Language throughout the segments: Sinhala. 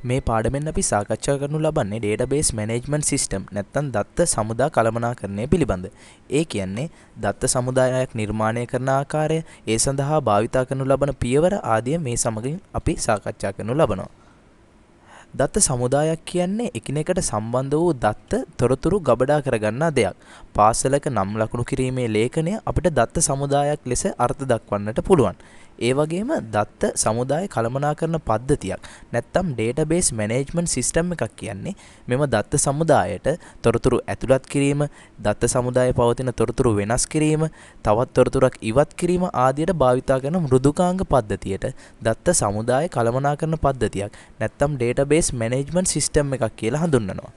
මේ පාඩමෙන් අපි සාකච්ඡා කරනු ලබන්නේ database management system නැත්නම් දත්ත සමුදා කළමනාකරණය පිළිබඳ. ඒ කියන්නේ දත්ත සමුදායක් නිර්මාණය කරන ආකාරය, ඒ සඳහා භාවිතා කරනු ලබන පියවර ආදිය මේ සමගින් අපි සාකච්ඡා කරනු ලබනවා. දත්ත සමුදායක් කියන්නේ එකිනෙකට සම්බන්ධ වූ දත්ත තොරතුරු ගබඩා කරගන්නා දෙයක්. පාසලක නම් ලකුණු කිරීමේ ලේඛනය අපිට දත්ත සමුදායක් ලෙස අර්ථ දක්වන්නට පුළුවන්. ඒ වගේම දත්ත සමුදාය කළමනාකරන පද්ධතියක් නැත්නම් database management system එකක් කියන්නේ මෙම දත්ත සමුදායට තොරතුරු ඇතුළත් කිරීම, දත්ත සමුදායේ පවතින තොරතුරු වෙනස් කිරීම, තවත් තොරතුරක් ඉවත් කිරීම ආදියට භාවිතා කරන මෘදුකාංග පද්ධතියට දත්ත සමුදාය කළමනාකරන පද්ධතියක් නැත්නම් database management system එකක් කියලා හඳුන්වනවා.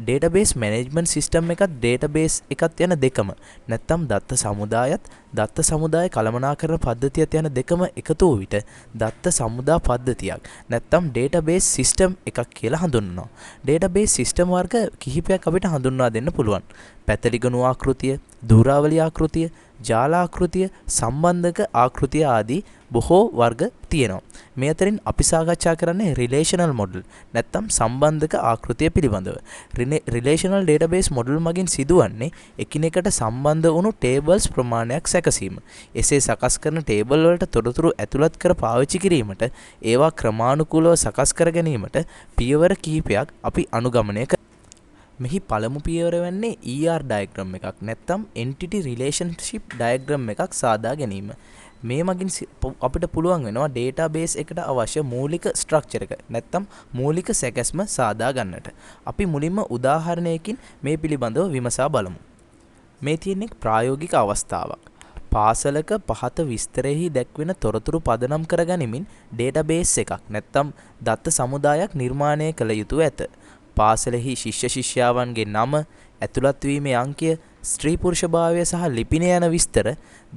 database management system එකත් database එකත් යන දෙකම නැත්නම් දත්ත සමුදායත් දත්ත සමුදාය කළමනාකරන පද්ධතියත් යන දෙකම එකතු වූ විට දත්ත සමුදා පද්ධතියක් නැත්නම් database system එකක් කියලා හඳුන්වනවා. database system වර්ග කිහිපයක් අපිට හඳුන්වා දෙන්න පුළුවන්. පැතලිගණු ආකෘතිය, ධූරාවලි ආකෘතිය, ජාල ආකෘතිය, සම්බන්ධක ආකෘතිය ආදී බොහෝ වර්ග තියෙනවා. මේ අතරින් අපි සාකච්ඡා කරන්නේ relational model නැත්නම් සම්බන්ධක ආකෘතිය පිළිබඳව. relational database model මගින් සිදුවන්නේ එකිනෙකට සම්බන්ධ වුණු tables ප්‍රමාණයක් සැකසීම. එසේ සකස් කරන table වලට තොරතුරු ඇතුළත් කර පාවිච්චි කිරීමට, ඒවා ක්‍රමානුකූලව සකස් කර ගැනීමට පියවර කිහිපයක් අපි අනුගමනය කරනවා. මෙහි පළමු පියවර වෙන්නේ ER diagram එකක් නැත්නම් entity relationship diagram එකක් සාදා ගැනීම. මේ මගින් අපිට පුළුවන් වෙනවා database එකට අවශ්‍ය මූලික structure එක නැත්නම් මූලික සැකැස්ම සාදා ගන්නට. අපි මුලින්ම උදාහරණයකින් මේ පිළිබඳව විමසා බලමු. මේ තියෙන්නේ ප්‍රායෝගික අවස්ථාවක්. පාසලක පහත විස්තරෙහි දැක්වෙන තොරතුරු පදනම් කරගනිමින් database එකක් නැත්නම් දත්ත සමුදායක් නිර්මාණය කළ යුතු ඇත. පාසලෙහි ශිෂ්‍ය ශිෂ්‍යාවන්ගේ නම, ඇතුළත් වීමේ අංකය, ස්ත්‍රී පුරුෂ භාවය සහ ලිපිනය යන විස්තර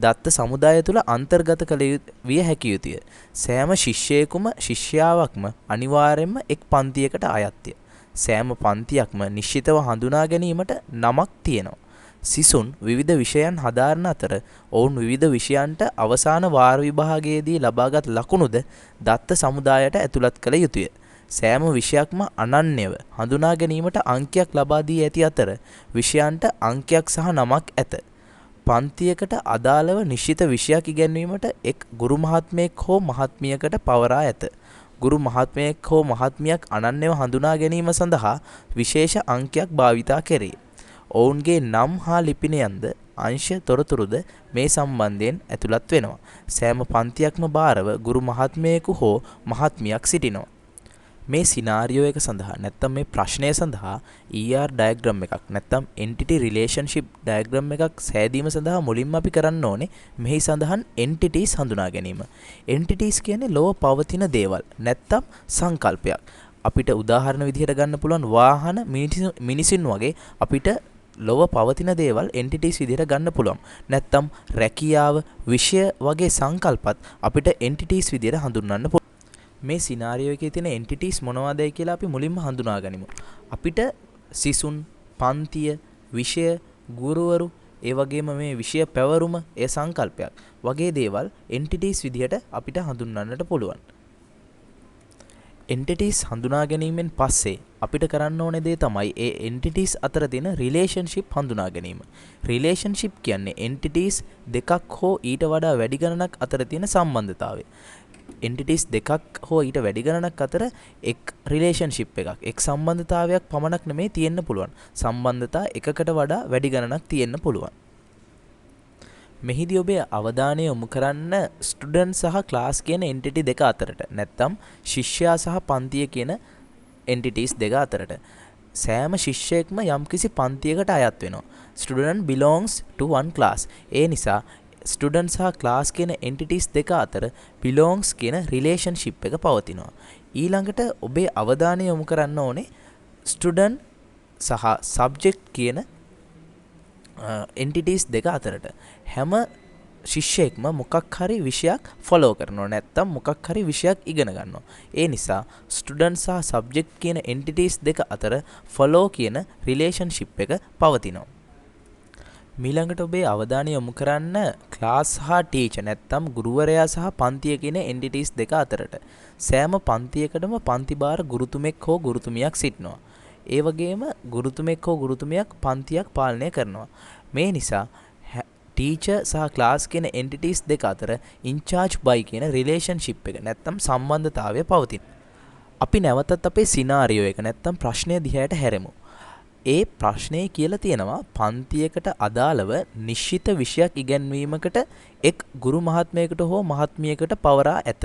දත්ත සමුදාය තුළ අන්තර්ගත කළ විය හැකිය යුතුය. සෑම ශිෂ්‍යයෙකුම ශිෂ්‍යාවක්ම අනිවාර්යයෙන්ම එක් පන්තියකට අයත්ය. සෑම පන්තියක්ම නිශ්චිතව හඳුනා ගැනීමට නමක් තියෙනවා. සිසුන් විවිධ විෂයන් හදාරන අතර ඔවුන් විවිධ විෂයන්ට අවසාන වාර විභාගයේදී ලබාගත් ලකුණුද දත්ත සමුදායට ඇතුළත් කළ යුතුය. සෑම විෂයක්ම අනන්‍යව හඳුනා ගැනීමට අංකයක් ලබා දී ඇති අතර විෂයන්ට අංකයක් සහ නමක් ඇත. පන්තියකට අදාළව නිශ්චිත විෂයක් ඉගැන්වීමට එක් ගුරු මහත්මයෙක් හෝ මහත්මියකට පවරා ඇත. ගුරු මහත්මයෙක් හෝ මහත්මියක් අනන්‍යව හඳුනා ගැනීම සඳහා විශේෂ අංකයක් භාවිතා කෙරේ. ඔවුන්ගේ නම් හා ලිපිනයන්ද අංශ තොරතුරුද මේ සම්බන්ධයෙන් ඇතුළත් වෙනවා. සෑම පන්තියක්ම භාරව ගුරු මහත්මයෙකු හෝ මහත්මියක් සිටිනවා. මේ සිනාරියෝ එක සඳහා නැත්නම් මේ ප්‍රශ්නය සඳහා ER diagram එකක් නැත්නම් entity relationship diagram එකක් සෑදීම සඳහා මුලින්ම අපි කරන්න ඕනේ මෙහි සඳහන් entities හඳුනා ගැනීම. entities කියන්නේ ලෝක පවතින දේවල් නැත්නම් සංකල්පයක්. අපිට උදාහරණ විදිහට ගන්න පුළුවන් වාහන, මිනිසුන් වගේ අපිට ලොව පවතින දේවල් entities විදිහට ගන්න පුළුවන්. නැත්නම් රැකියාව, විෂය වගේ සංකල්පත් අපිට entities විදිහට හඳුන්වන්න පුළුවන්. මේ සිනාරියෝ එකේ තියෙන entities මොනවදයි කියලා අපි මුලින්ම හඳුනා ගනිමු. අපිට සිසුන්, පන්තිය, විෂය, ගුරුවරු, ඒ වගේම මේ විෂය පැවරුම, ඒ සංකල්පයක් වගේ දේවල් entities විදිහට අපිට හඳුන්වන්නට පුළුවන්. entities හඳුනා ගැනීමෙන් පස්සේ අපිට කරන්න ඕනේ දේ තමයි ඒ entities අතර තියෙන relationship හඳුනා ගැනීම. relationship කියන්නේ entities දෙකක් හෝ ඊට වඩා වැඩි ගණනක් අතර තියෙන සම්බන්ධතාවය. entities දෙකක් හෝ ඊට වැඩි ගණනක් අතර එක් relationship එකක්, එක් සම්බන්ධතාවයක් පමණක් නෙමෙයි තියෙන්න පුළුවන්. සම්බන්ධතා එකකට වඩා වැඩි ගණනක් තියෙන්න පුළුවන්. මෙහිදී ඔබේ අවධානය යොමු කරන්න ස්ටුඩන්ට් සහ ක්ලාස් කියන entity දෙක අතරට නැත්නම් ශිෂ්‍යයා සහ පන්තිය කියන entities දෙක අතරට. සෑම ශිෂ්‍යයෙක්ම යම්කිසි පන්තියකට අයත් වෙනවා. student belongs to one class. ඒ නිසා ස්ටුඩන්ට් සහ ක්ලාස් කියන entities දෙක අතර belongs කියන relationship එක පවතිනවා. ඊළඟට ඔබේ අවධානය යොමු කරන්න ඕනේ ස්ටුඩන්ට් සහ subject කියන entities දෙක අතරට. හැම ශිෂ්‍යයෙක්ම මොකක් හරි විෂයක් ෆලෝ කරනවා නැත්නම් මොකක් හරි විෂයක් ඉගෙන ගන්නවා. ඒ නිසා ස්ටුඩන්ට් සහ සබ්ජෙක්ට් කියන entities දෙක අතර follow කියන relationship එක පවතිනවා. මීළඟට ඔබේ අවධානය යොමු කරන්න ක්ලාස් හා ටීචර් නැත්නම් ගුරුවරයා සහ පන්තිය කියන එන්ටිටිස් දෙක අතරට. සෑම පන්තියකටම පන්ති භාර ගුරුතුමෙක් හෝ ගුරුතුමියක් සිටිනවා. ඒ වගේම ගුරුතුමෙක් හෝ ගුරුතුමියක් පන්තියක් පාලනය කරනවා. මේ නිසා ටීචර් සහ ක්ලාස් කියන එන්ටිටිස් දෙක අතර ඉන්චාර්ජ් බයි කියන රිලේෂන්ෂිප් එක නැත්නම් සම්බන්ධතාවය පවතින. අපි නැවතත් අපේ සිනාරියෝ එක නැත්නම් ප්‍රශ්නය දිහාට හැරෙමු. ඒ ප්‍රශ්නයේ කියලා තියෙනවා පන්තියකට අදාළව නිශ්චිත විෂයක් ඉගැන්වීමකට එක් ගුරු මහත්මයෙකුට හෝ මහත්මියකට පවරා ඇත.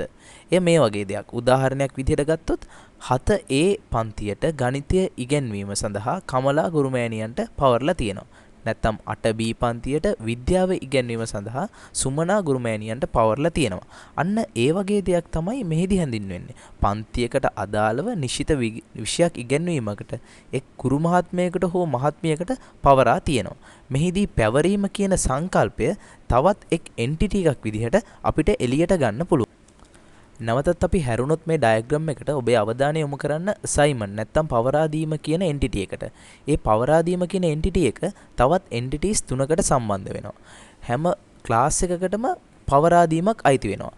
එය මේ වගේ දෙයක්. උදාහරණයක් විදිහට ගත්තොත් 7A පන්තියට ගණිතය ඉගැන්වීම සඳහා කමලා ගුරුමෑණියන්ට පවරලා තියෙනවා. නැත්නම් 8B පන්තියට විද්‍යාව ඉගැන්වීම සඳහා සුමනා ගුරුමෑණියන්ට පවරලා තියෙනවා. අන්න ඒ වගේ දෙයක් තමයි මෙහිදී හැඳින්වෙන්නේ. පන්තියකට අදාළව නිශ්චිත විෂයක් ඉගැන්වීමකට එක් ගුරු මහත්මයෙකුට හෝ මහත්මියකට පවරා තියෙනවා. මෙහිදී පැවරීම කියන සංකල්පය තවත් එක් එන්ටිටි එකක් විදිහට අපිට එළියට ගන්න පුළුවන්. නැවතත් අපි හැරුණොත් මේ ඩයග්‍රෑම් එකට ඔබේ අවධානය යොමු කරන්න අසයින්මන්ට් නැත්නම් පවරා දීම කියන එන්ටිටි එකට. ඒ පවරා දීම කියන එන්ටිටි එක තවත් එන්ටිටිස් තුනකට සම්බන්ධ වෙනවා. හැම ක්ලාස් එකකටම පවරා දීමක් අයිති වෙනවා.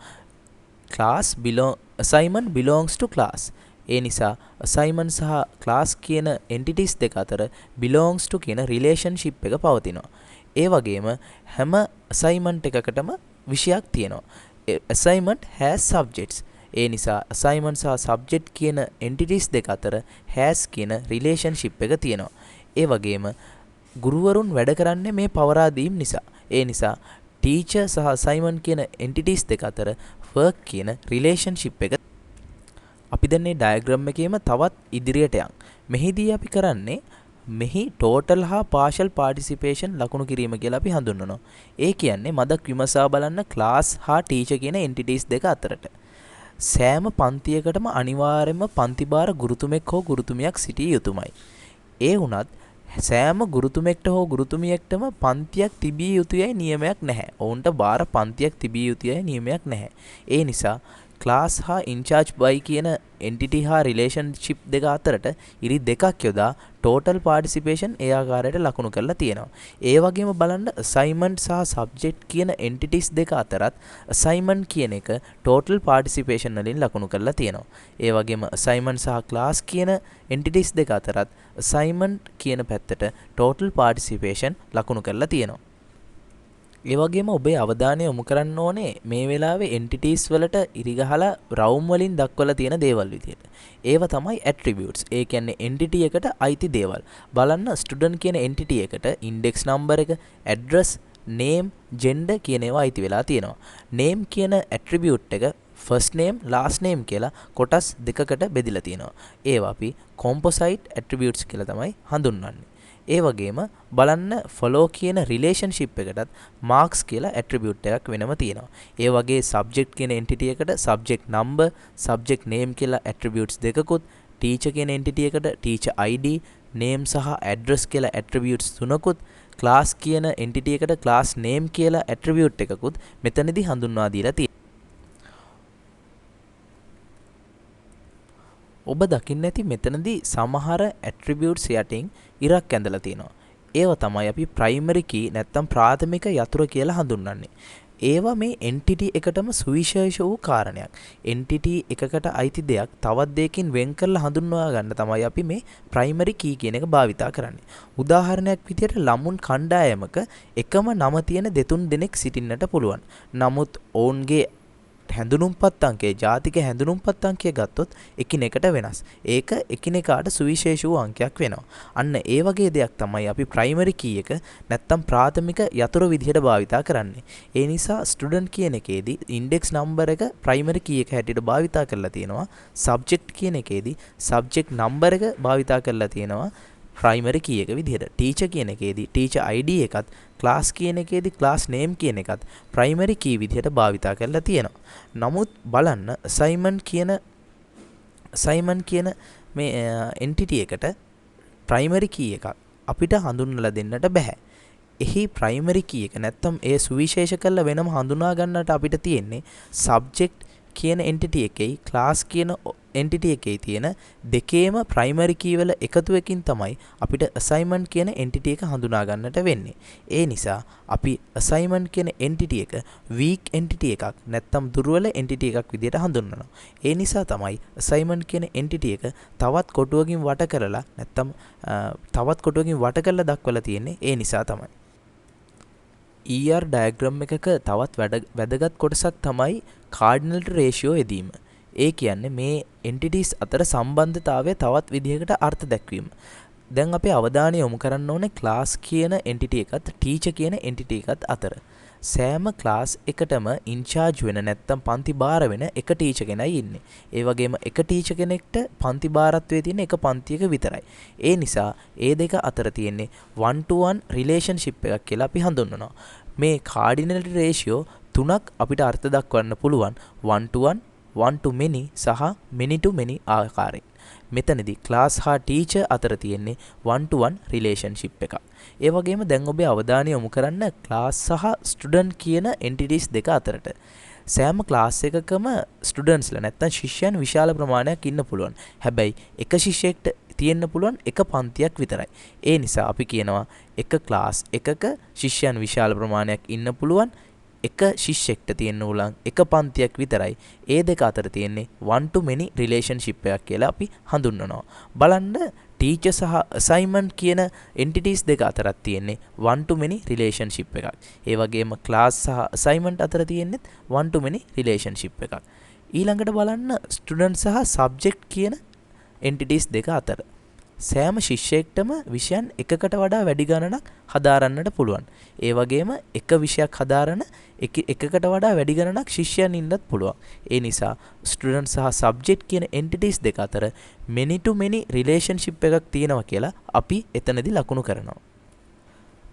assignment belongs to class. ඒ නිසා assignment සහ class කියන entities දෙක අතර belongs to කියන relationship එක පවතිනවා. ඒ වගේම හැම assignment එකකටම විෂයක් තියෙනවා. assignment has subjects. ඒ නිසා assignment සහ subject කියන entities දෙක අතර has කියන relationship එක තියෙනවා. ඒ වගේම ගුරුවරුන් වැඩ කරන්නේ මේ පවරා දීම් නිසා. ඒ නිසා teacher සහ assignment කියන entities දෙක අතර work කියන relationship එක. අපි දැන් මේ diagram එකේම තවත් ඉදිරියට යන්. මෙහිදී අපි කරන්නේ මෙහි total හා partial participation ලකුණු කිරීම කියලා අපි හඳුන්වනවා. ඒ කියන්නේ මදක් විමසා බලන්න class හා teacher කියන entities දෙක අතරට. සෑම පන්තියකටම අනිවාර්යයෙන්ම පන්ති භාර ගුරුතුමෙක් හෝ ගුරුතුමියක් සිටිය යුතුමයි. ඒ වුණත් සෑම ගුරුතුමෙක්ට හෝ ගුරුතුමියෙක්ටම පන්තියක් තිබිය යුතුයයි නියමයක් නැහැ. ඔවුන්ට භාර පන්තියක් තිබිය යුතුයයි නියමයක් නැහැ. ඒ නිසා ක්ලාස් හා ඉන්චාර්ජ් බයි කියන එන්ටිටි හා රිලේෂන්ෂිප් දෙක අතරට ඉරි දෙකක් යොදා ටෝටල් පාර්ටිසිපේෂන් ඒ ආකාරයට ලකුණු කරලා තියෙනවා. ඒ වගේම බලන්න අසයින්මන්ට් සහ සබ්ජෙක්ට් කියන එන්ටිටිස් දෙක අතරත් අසයින්මන්ට් කියන එක ටෝටල් පාර්ටිසිපේෂන් වලින් ලකුණු කරලා තියෙනවා. ඒ වගේම අසයින්මන්ට් සහ ක්ලාස් කියන එන්ටිටිස් දෙක අතරත් අසයින්මන්ට් කියන පැත්තට ටෝටල් පාර්ටිසිපේෂන් ලකුණු කරලා තියෙනවා. ඒ වගේම ඔබේ අවධානය යොමු කරන්න ඕනේ මේ වෙලාවේ එන්ටිටිස් වලට ඉරිගහලා රවුම් වලින් දක්වලා තියෙන දේවල් විදියට. ඒව තමයි ඇට්‍රිබියුට්ස්. ඒ කියන්නේ එන්ටිටි එකට අයිති දේවල්. බලන්න ස්ටුඩන්ට් කියන එන්ටිටි එකට ඉන්ඩෙක්ස් නම්බර් එක, ඇඩ්‍රස්, නේම්, ජෙන්ඩර් කියන ඒවා අයිති වෙලා තියෙනවා. නේම් කියන ඇට්‍රිබියුට් එක ෆස්ට් නේම්, ලාස්ට් නේම් කියලා කොටස් දෙකකට බෙදලා තියෙනවා. ඒවා අපි කොම්පොසයිට් ඇට්‍රිබියුට්ස් කියලා තමයි හඳුන්වන්නේ. ඒ වගේම බලන්න ෆලෝ කියන රිලේෂන්ෂිප් එකටත් මාක්ස් කියලා ඇට්‍රිබියුට් එකක් වෙනම තියෙනවා. ඒ වගේ සබ්ජෙක්ට් කියන එන්ටිටි එකට සබ්ජෙක්ට් නම්බර්, සබ්ජෙක්ට් නේම් කියලා ඇට්‍රිබියුට්ස් දෙකකුත්, ටීචර් කියන එන්ටිටි එකට ටීචර් ID, නේම් සහ ඇඩ්‍රස් කියලා ඇට්‍රිබියුට්ස් තුනකුත්, ක්ලාස් කියන එන්ටිටි එකට ක්ලාස් නේම් කියලා ඇට්‍රිබියුට් එකකුත් මෙතනදී හඳුන්වා දීලා තියෙනවා. ඔබ දකින්න ඇති මෙතනදී සමහර ඇට්‍රිබියුට්ස් යටින් ඉරක් ඇඳලා තියෙනවා. ඒව තමයි අපි ප්‍රයිමරි කී නැත්නම් ප්‍රාථමික යතුරු කියලා හඳුන්වන්නේ. ඒවා මේ එන්ටිටි එකටම සුවිශේෂ වූ කාරණයක්. එන්ටිටි එකකට අයිති දෙයක් තවත් දෙයකින් වෙන් කරලා හඳුන්වා ගන්න තමයි අපි මේ ප්‍රයිමරි කී කියන එක භාවිතා කරන්නේ. උදාහරණයක් විදියට ළමුන් කණ්ඩායමක එකම නම තියෙන දෙතුන් දෙනෙක් සිටින්නට පුළුවන්. නමුත් ඔවුන්ගේ හැඳුනුම්පත් අංකය, ජාතික හැඳුනුම්පත් අංකය ගත්තොත් එකිනෙකට වෙනස්. ඒක එකිනෙකාට සුවිශේෂ වූ අංකයක් වෙනවා. අන්න ඒ වගේ දෙයක් තමයි අපි ප්‍රයිමරි කී එක නැත්තම් ප්‍රාථමික යතුරු විදිහට භාවිතා කරන්නේ. ඒ නිසා ස්ටුඩන්ට් කියන එකේදී ඉන්ඩෙක්ස් නම්බර් එක ප්‍රයිමරි කී එක හැටියට භාවිතා කරලා තියෙනවා. සබ්ජෙක්ට් කියන එකේදී සබ්ජෙක්ට් නම්බර් එක භාවිතා කරලා තියෙනවා ප්‍රයිමරි කී එක විදිහට. ටීචර් කියන එකේදී ටීචර් ID එකත්, ක්ලාස් කියන එකේදී ක්ලාස් නේම් කියන එකත් ප්‍රයිමරි කී විදිහට භාවිතා කරලා තියෙනවා. නමුත් බලන්න අසයින්මන්ට් කියන මේ එන්ටිටි එකට ප්‍රයිමරි කී එකක් අපිට හඳුන්වලා දෙන්නට බෑ. එහි ප්‍රයිමරි කී එක නැත්තම් ඒ සුවිශේෂ කරලා වෙනම හඳුනා ගන්නට අපිට තියෙන්නේ සබ්ජෙක්ට් කියන එන්ටිටි එකේ ක්ලාස් කියන entity එකේ තියෙන දෙකේම primary key වල එකතුවකින් තමයි අපිට assignment කියන entity එක හඳුනා ගන්නට වෙන්නේ. ඒ නිසා අපි assignment කියන entity එක weak entity එකක් නැත්නම් දුර්වල entity එකක් විදිහට හඳුන්වනවා. ඒ නිසා තමයි assignment කියන entity එක තවත් කොටුවකින් වට කරලා නැත්නම් තවත් කොටුවකින් වට කරලා දක්වලා තියෙන්නේ. ඒ නිසා තමයි. ER diagram එකක තවත් වැදගත් කොටසක් තමයි cardinality ratio යෙදීම. ඒ කියන්නේ මේ entities අතර සම්බන්ධතාවය තවත් විදිහකට අර්ථ දැක්වීම. දැන් අපි අවධානය යොමු කරන්න ඕනේ class කියන entity එකත් teacher කියන entity එකත් අතර. සෑම class එකටම in charge වෙන නැත්නම් පන්ති භාර වෙන එක teacher කෙනයි ඉන්නේ. ඒ වගේම එක teacher කෙනෙක්ට පන්ති භාරත්වයේ තියෙන එක පන්තියක විතරයි. ඒ නිසා ඒ දෙක අතර තියෙන්නේ one to one relationship එකක් කියලා අපි හඳුන්වනවා. මේ cardinality ratio තුනක් අපිට අර්ථ දක්වන්න පුළුවන් one to one, one to many සහ many to many ආකාරයෙන්. මෙතනදී class හා teacher අතර තියෙන්නේ one to one relationship එකක්. ඒ වගේම දැන් ඔබේ අවධානය යොමු කරන්න class සහ student කියන entities දෙක අතරට. සෑම class එකකම students ලා නැත්නම් ශිෂ්‍යයන් විශාල ප්‍රමාණයක් ඉන්න පුළුවන්. හැබැයි එක ශිෂ්‍යයෙක්ට තියෙන්න පුළුවන් එක පන්තියක් විතරයි. ඒ නිසා අපි කියනවා එක class එකක ශිෂ්‍යයන් විශාල ප්‍රමාණයක් ඉන්න පුළුවන්. එක ශිෂ්‍යෙක්ට තියෙන්න උලන් එක පන්තියක් විතරයි. ඒ දෙක අතර තියෙන්නේ one to many relationship එකක් කියලා අපි හඳුන්වනවා. බලන්න teacher සහ assignment කියන entities දෙක අතරක් තියෙන්නේ one to many relationship එකක්. ඒ වගේම class සහ assignment අතර තියෙන්නේ one to many relationship එකක්. ඊළඟට බලන්න student සහ subject කියන entities දෙක අතර සෑම ශිෂ්‍යයෙක්ටම විෂයන් එකකට වඩා වැඩි ගණනක් හදාරන්නට පුළුවන්. ඒ වගේම එක විෂයක් හදාරන එකකට වඩා වැඩි ගණනක් ශිෂ්‍යයන් ඉන්නත් පුළුවන්. ඒ නිසා ස්ටුඩන්ට් සහ සබ්ජෙක්ට් කියන එන්ටිටිස් දෙක අතර many to many relationship එකක් තියෙනවා කියලා අපි එතනදී ලකුණු කරනවා.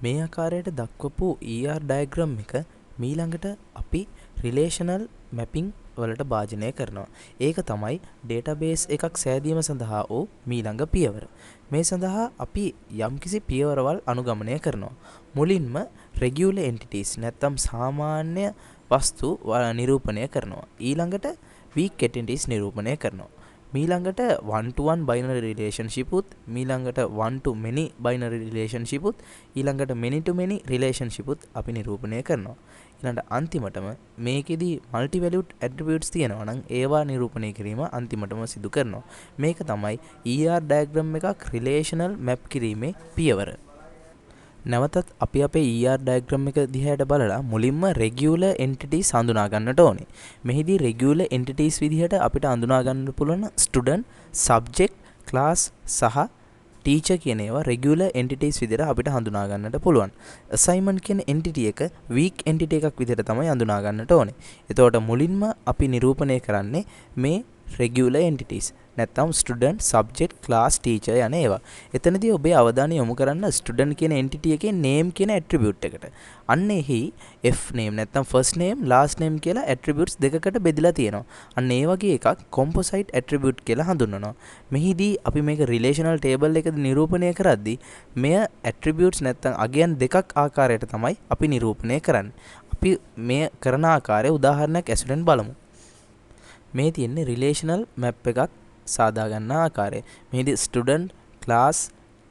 මේ ආකාරයට දක්වපු ER diagram එක මීළඟට අපි relational mapping වලට භාජනය කරනවා. ඒක තමයි database එකක් සෑදීම සඳහා වූ මීළඟ පියවර. මේ සඳහා අපි යම්කිසි පියවරවල් අනුගමනය කරනවා. මුලින්ම regular entities නැත්නම් සාමාන්‍ය වස්තු නිරූපණය කරනවා. ඊළඟට weak entities නිරූපණය කරනවා. මීළඟට one to one binary relationship උත් මීළඟට one to many binary relationship උත් ඊළඟට many to many relationship උත් අපි නිරූපණය කරනවා. ඊළඟට අන්තිමටම මේකෙදි multi valued attributes තියෙනවා නම් ඒවා නිරූපණය කිරීම අන්තිමටම සිදු කරනවා. මේක තමයි ER diagram එකක් relational map කිරීමේ පියවර. නැවතත් අපි අපේ ER diagram එක දිහාට බලලා මුලින්ම regular entities හඳුනා ගන්නට ඕනේ. මෙහිදී regular entities විදිහට අපිට හඳුනා ගන්න පුළුවන් student, subject, class සහ teacher කියන ඒවා regular entities විදිහට අපිට හඳුනා ගන්නට පුළුවන්. assignment කියන entity එක weak entity එකක් විදිහට තමයි හඳුනා ගන්නට ඕනේ. එතකොට මුලින්ම අපි නිරූපණය කරන්නේ මේ regular entities. නැත්නම් student, subject, class, teacher යන ඒවා. එතනදී ඔබේ අවධානය යොමු කරන්න student කියන entity එකේ name කියන attribute එකට. අන්න එහි F name නැත්නම් first name, last name කියලා attributes දෙකකට බෙදලා තියෙනවා. අන්න ඒ වගේ එකක් composite attribute කියලා හඳුන්වනවා. මෙහිදී අපි මේක relational table එකදී නිරූපණය කරද්දී මෙය attributes නැත්නම් අගයන් දෙකක් ආකාරයට තමයි අපි නිරූපණය කරන්නේ. අපි මේ කරන ආකාරය උදාහරණයක් ඇසුරෙන් බලමු. මේ තියෙන්නේ relational map එකක් සාදා ගන්න ආකාරය. මෙහිදී student, class,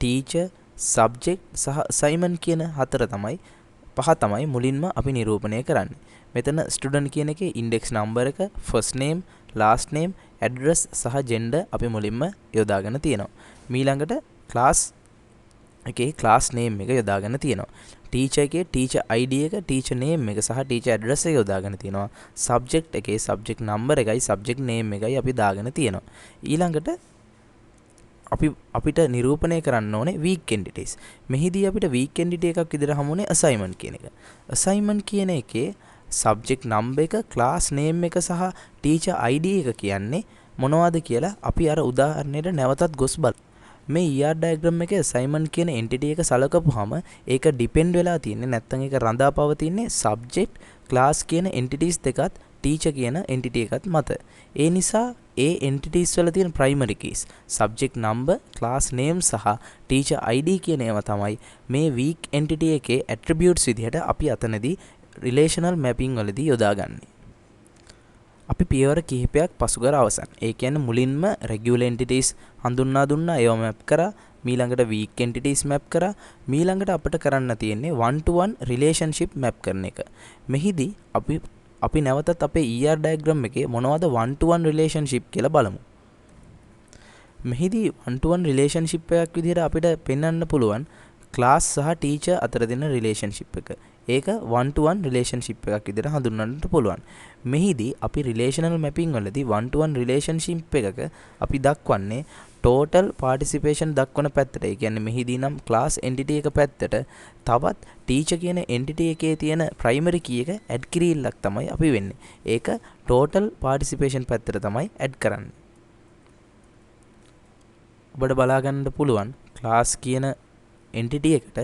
teacher, subject සහ assignment කියන පහ තමයි මුලින්ම අපි නිරූපණය කරන්නේ. මෙතන student කියන එකේ index number එක, first name, last name, address සහ gender අපි මුලින්ම යොදාගෙන තියෙනවා. ඊළඟට class එකේ class name එක යොදාගෙන තියෙනවා. teacher එකේ teacher ID එක, teacher name එක සහ teacher address එක යොදාගෙන තියෙනවා. subject එකේ subject number එකයි subject name එකයි අපි දාගෙන තියෙනවා. ඊළඟට අපිට නිරූපණය කරන්න ඕනේ weak entities. මෙහිදී අපිට weak entity එකක් විදිහට හමුනේ assignment කියන එක. assignment කියන එකේ subject number එක, class name එක සහ teacher ID එක කියන්නේ මොනවද කියලා අපි අර උදාහරණයට නැවතත් ගොස් බලමු. මේ ER diagram එකේ assignment කියන entity එක සලකපුවාම ඒක depend වෙලා තියෙන්නේ නැත්නම් ඒක රඳා පවතින්නේ subject, class කියන entities දෙකත් teacher කියන entity එකත් මත. ඒ නිසා ඒ entities වල තියෙන primary keys subject number, class name සහ teacher ID කියන ඒවා තමයි මේ weak entity එකේ attributes විදිහට අපි අතනදී relational mapping වලදී යොදාගන්නේ. අපි පියවර කිහිපයක් පසු කර අවසන්. ඒ කියන්නේ මුලින්ම regular entities හඳුන්වා දුන්නා, ඒවා map කරා. ඊළඟට weak entities map කරා. ඊළඟට අපිට කරන්න තියෙන්නේ one to one relationship map කරන එක. මෙහිදී අපි නැවතත් අපේ ER diagram එකේ මොනවද one to one relationship කියලා බලමු. මෙහිදී one to one relationship එකක් විදිහට අපිට පෙන්වන්න පුළුවන් class සහ teacher අතර දෙන relationship එක. ඒක one to one relationship එකක් විදිහට හඳුන්වන්නට පුළුවන්. මෙහිදී අපි relational mapping වලදී one to one relationship එකක අපි දක්වන්නේ total participation දක්වන පැත්තට. ඒ කියන්නේ මෙහිදී නම් class entity එක පැත්තට තවත් teacher කියන entity එකේ තියෙන primary key එක add කිරීල්ලක් තමයි අපි වෙන්නේ. ඒක total participation පැත්තට තමයි add කරන්නේ. ඔබට බලා ගන්නට පුළුවන් class කියන entity එකට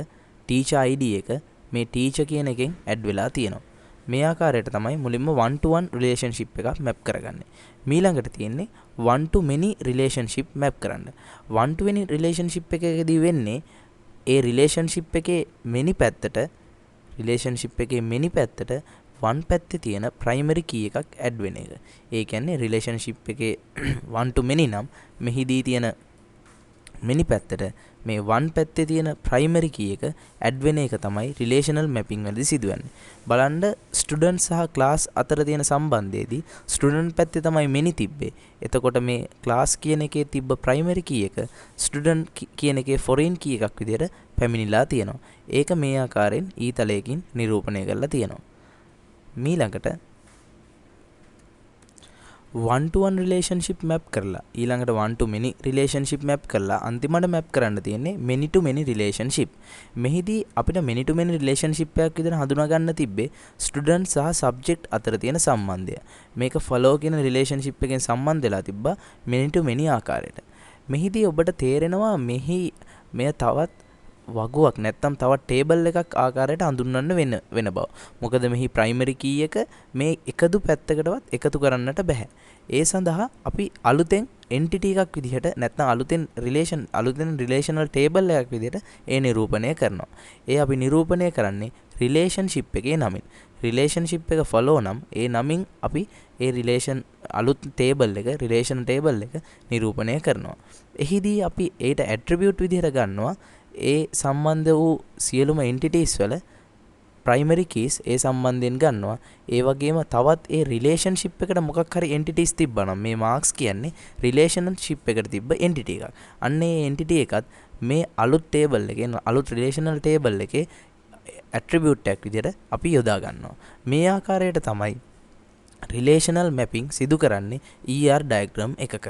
teacher id එක මේ teacher කියන එකෙන් add වෙලා තියෙනවා. මේ ආකාරයට තමයි මුලින්ම one to one relationship එකක් map කරගන්නේ. ඊළඟට තියෙන්නේ one to many relationship map කරන්න. one to many relationship එකකදී වෙන්නේ ඒ relationship එකේ many පැත්තට one පැත්තේ තියෙන primary key එකක් add වෙන එක. ඒ කියන්නේ relationship එකේ one to many නම් මෙහිදී තියෙන many පැත්තට මේ one පැත්තේ තියෙන primary key එක add වෙන එක තමයි relational mapping වලදී සිදුවන්නේ. බලන්න student සහ class අතර තියෙන සම්බන්ධයේදී student පැත්තේ තමයි many තිබ්බේ. එතකොට මේ class කියන එකේ තිබ්බ primary key එක student කියන එකේ foreign key එකක් විදිහට පැමිණිලා තියෙනවා. ඒක මේ ආකාරයෙන් ඊතලයකින් නිරූපණය කරලා තියෙනවා. ඊළඟට one to one relationship map කරලා ඊළඟට one to many relationship map කරලා අන්තිමට map කරන්න තියෙන්නේ many to many relationship. මෙහිදී අපිට many to many relationship එකක් විදිහට හඳුනා ගන්න තිබ්බේ student සහ subject අතර තියෙන සම්බන්ධය. මේක follow කියන relationship එකෙන් සම්බන්ධ වෙලා තිබ්බා many to many ආකාරයට. මෙහිදී ඔබට තේරෙනවා මෙය තවත් වගුවක් නැත්තම් තවත් ටේබල් එකක් ආකාරයට හඳුන්වන්න වෙන බව. මොකද මෙහි primary key එක මේ එකදු පැත්තකටවත් එකතු කරන්නට බෑ. ඒ සඳහා අපි අලුතෙන් entity එකක් විදිහට නැත්නම් අලුතෙන් relational table එකක් විදිහට ඒ නිරූපණය කරනවා. ඒ අපි නිරූපණය කරන්නේ relationship එකේ නමින්. relationship එක follow නම් ඒ නමින් අපි ඒ අලුත් relation table එක නිරූපණය කරනවා. එහිදී අපි ඒට attribute විදිහට ගන්නවා ඒ සම්බන්ධ වූ සියලුම entities වල primary keys ඒ සම්බන්ධයෙන් ගන්නවා. ඒ වගේම තවත් ඒ relationship එකට මොකක් හරි entities තිබ්බනම් මේ marks කියන්නේ relationship එකට තිබ්බ entity එකක්. අන්න ඒ entity එකත් මේ අලුත් table එකේ අලුත් relational table එකේ attribute එකක් විදිහට අපි යොදා ගන්නවා. මේ ආකාරයට තමයි relational mapping සිදු කරන්නේ ER diagram එකක.